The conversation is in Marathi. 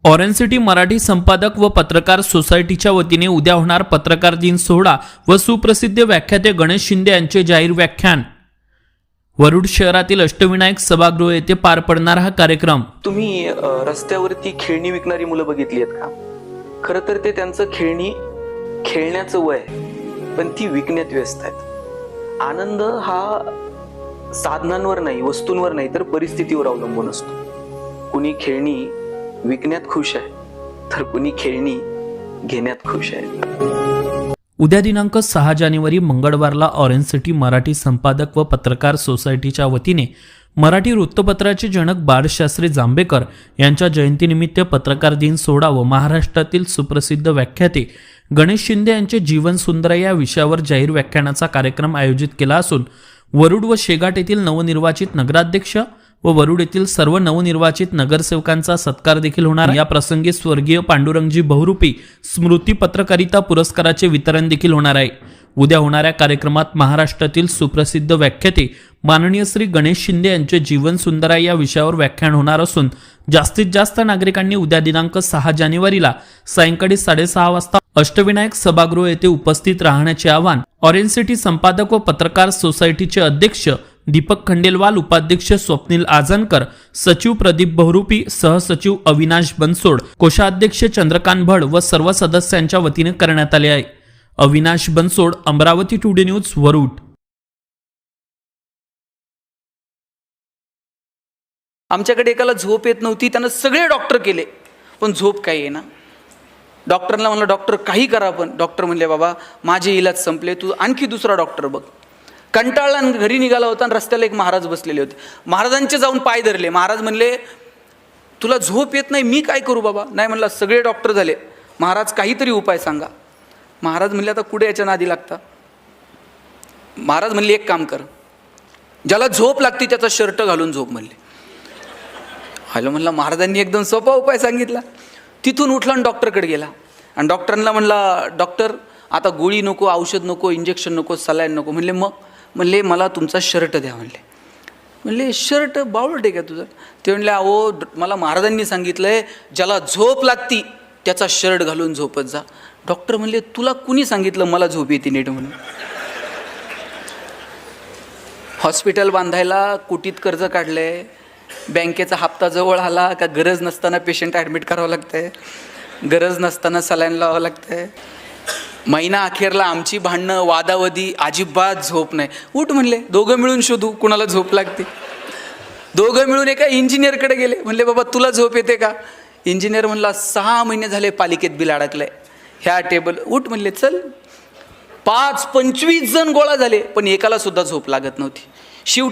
ऑरेंज सिटी मराठी संपादक व पत्रकार सोसायटीच्या वतीने उद्या होणार पत्रकार दिन सोहळा व सुप्रसिद्ध व्याख्याते गणेश शिंदे यांचे जाहीर व्याख्यान। वरुड शहरातील अष्टविनायक सभागृह येथे पार पडणार हा कार्यक्रम। तुम्ही रस्त्यावरती खेळणी विकणारी मुलं बघितली आहेत का? खरं तर ते त्यांचं खेळण्याचं वय, पण ती विकण्यात व्यस्त आहेत। आनंद हा साधनांवर नाही, वस्तूंवर नाही, तर परिस्थितीवर अवलंबून असतो। कुणी खेळणी विकण्यात खुश आहे, तर कुणी खेळणी घेण्यात खुश आहे। उद्या दिनांक 6 जानेवारी मंगळवारला ऑरेंज सिटी मराठी संपादक व पत्रकार सोसायटीच्या वतीने मराठी वृत्तपत्राचे जनक बाळशास्त्री जांभेकर यांच्या जयंतीनिमित्त पत्रकार दिन सोहळा व महाराष्ट्रातील सुप्रसिद्ध व्याख्याते गणेश शिंदे यांचे जीवन सुंदर या विषयावर जाहीर व्याख्यानाचा कार्यक्रम आयोजित केला असून वरुड व शेगाट येथील नवनिर्वाचित नगराध्यक्ष व वरुड येथील सर्व नवनिर्वाचित नगरसेवकांचा सत्कार देखील होणार। या प्रसंगी स्वर्गीय पांडुरंगजी बहुरूपी स्मृती पत्रकारिता पुरस्काराचे वितरण देखील होणार आहे। उद्या होणाऱ्या कार्यक्रमात महाराष्ट्रातील सुप्रसिद्ध व्याख्याते माननीय श्री गणेश शिंदे यांचे जीवन सुंदर या विषयावर व्याख्यान होणार असून जास्तीत जास्त नागरिकांनी उद्या दिनांक 6 जानेवारीला सायंकाळी 6:30 वाजता अष्टविनायक सभागृह येथे उपस्थित राहण्याचे आवाहन ऑरेंज सिटी संपादक व पत्रकार सोसायटीचे अध्यक्ष दीपक खंडेलवाल, उपाध्यक्ष स्वप्नील आजनकर, सचिव प्रदीप बहुरूपी, सहसचिव अविनाश बनसोड, कोषाध्यक्ष चंद्रकांत भड व सर्व सदस्यांच्या वतीने करण्यात आले आहे। Avinash Bansod, Amravati today news, Warud. आमच्याकडे एकाला झोप येत नव्हती, त्यानं सगळे डॉक्टर केले पण झोप काही येईना। डॉक्टरला म्हणलं डॉक्टर काही करा, पण डॉक्टर म्हणले बाबा माझे इलाज संपले, तू आणखी दुसरा डॉक्टर बघ। कंटाळला घरी निघाला होता आणि रस्त्याला एक महाराज बसलेले होते। महाराजांचे जाऊन पाय धरले। महाराज म्हणले तुला झोप येत नाही, मी काय करू बाबा? नाही म्हणला सगळे डॉक्टर झाले, महाराज काहीतरी उपाय सांगा। महाराज म्हणले आता कुठे याच्या नादी लागता? महाराज म्हणले एक काम कर, ज्याला झोप लागते त्याचा शर्ट घालून झोप म्हणले। हॅलो म्हणला, महाराजांनी एकदम सोपा उपाय सांगितला। तिथून उठला आणि डॉक्टरकडे गेला आणि डॉक्टरांना म्हणला डॉक्टर आता गोळी नको, औषध नको, इंजेक्शन नको, सलाईन नको। म्हणले मग? म्हणले मला तुमचा शर्ट द्या म्हणले। म्हणले शर्ट बावळट आहे का तुझं? ते म्हणले अहो मला महाराजांनी सांगितलंय ज्याला झोप लागती त्याचा शर्ट घालून झोपत जा। डॉक्टर म्हणले तुला कुणी सांगितलं मला झोप येते नीट म्हणून? हॉस्पिटल बांधायला कोटीत कर्ज काढलंय, बँकेचा हप्ता जवळ आला का गरज नसताना पेशंट ॲडमिट करावं लागतंय, गरज नसताना सलाईन लावावं लागतंय। महिना अखेरला आमची भांडणं वादावधी, अजिबात झोप नाही। उठ म्हणले दोघं मिळून शोधू कुणाला झोप लागते। दोघं मिळून एका इंजिनियरकडे गेले। म्हणले बाबा तुला झोप येते का? इंजिनियर म्हणला 6 महिने झाले पालिकेत बिल अडकलंय, ह्या टेबल उठ म्हणले चल। 25 जण गोळा झाले पण एकाला सुद्धा झोप लागत नव्हती। शेवटी